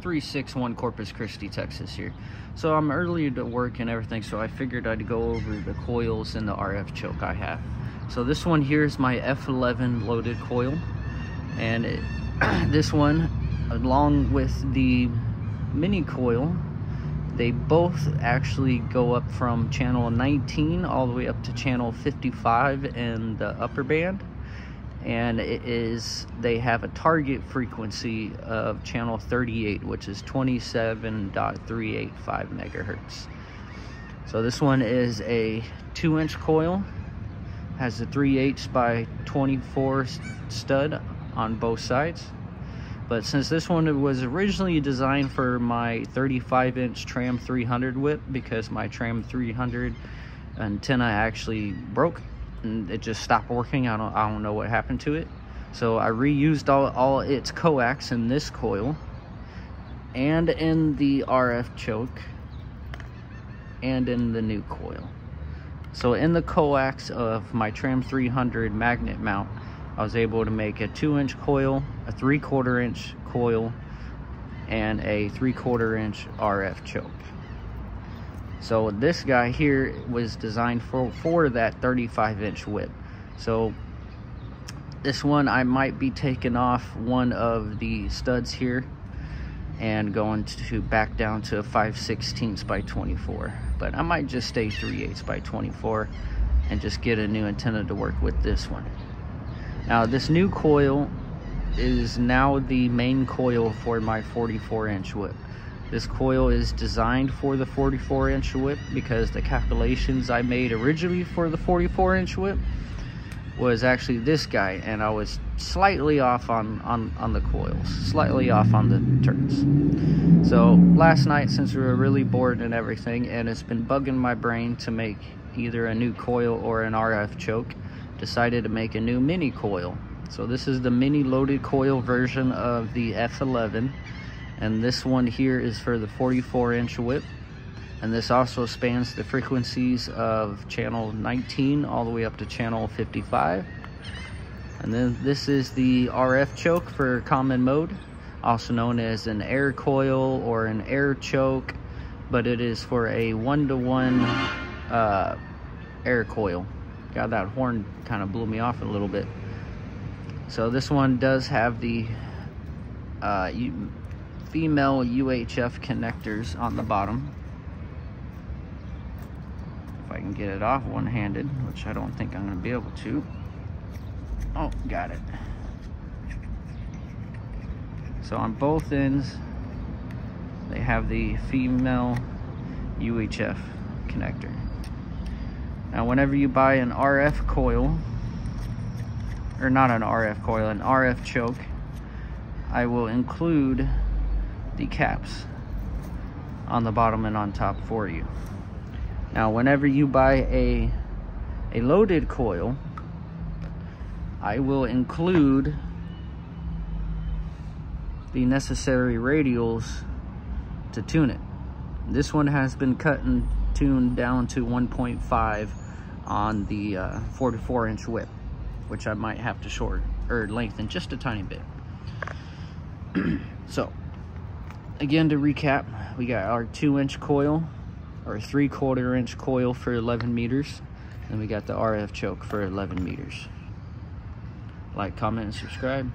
361 Corpus Christi, Texas here. So I'm early to work and everything, so I figured I'd go over the coils and the RF choke I have. So this one here is my F11 loaded coil, and this one, along with the mini coil, they both actually go up from channel 19 all the way up to channel 55 in the upper band. And they have a target frequency of channel 38, which is 27.385 megahertz. So this one is a 2-inch coil, has a 3/8 by 24 stud on both sides. But since this one was originally designed for my 35-inch Tram 300 whip, because my Tram 300 antenna actually broke and it just stopped working. I don't know what happened to it. So I reused all its coax in this coil and in the RF choke and in the new coil. So in the coax of my Tram 300 magnet mount, I was able to make a 2-inch coil, a 3/4 inch coil, and a 3/4 inch RF choke. So this guy here was designed for that 35-inch whip. So this one, I might be taking off one of the studs here and going to back down to a 5/16 by 24. But I might just stay 3/8 by 24 and just get a new antenna to work with this one. Now this new coil is now the main coil for my 44-inch whip. This coil is designed for the 44-inch whip because the calculations I made originally for the 44-inch whip was actually this guy, and I was slightly off on the coils, slightly off on the turns. So last night, since we were really bored and everything, and it's been bugging my brain to make either a new coil or an RF choke, decided to make a new mini coil. So this is the mini loaded coil version of the F11. And this one here is for the 44-inch whip. And this also spans the frequencies of channel 19 all the way up to channel 55. And then this is the RF choke for common mode, also known as an air coil or an air choke, but it is for a 1-to-1 air coil. God, that horn kind of blew me off a little bit. So this one does have the female UHF connectors on the bottom. If I can get it off one-handed, which I don't think I'm going to be able to. Oh, got it. So on both ends, they have the female UHF connector. Now whenever you buy an RF coil, or not an RF coil, an RF choke, I will include the caps on the bottom and on top for you. Now whenever you buy a loaded coil, I will include the necessary radials to tune it. This one has been cut and tuned down to 1.5 on the 44-inch whip, which I might have to shorten or lengthen just a tiny bit. So again, to recap, we got our 2-inch coil, our 3/4 inch coil for 11 meters, and we got the RF choke for 11 meters. Like, comment, and subscribe.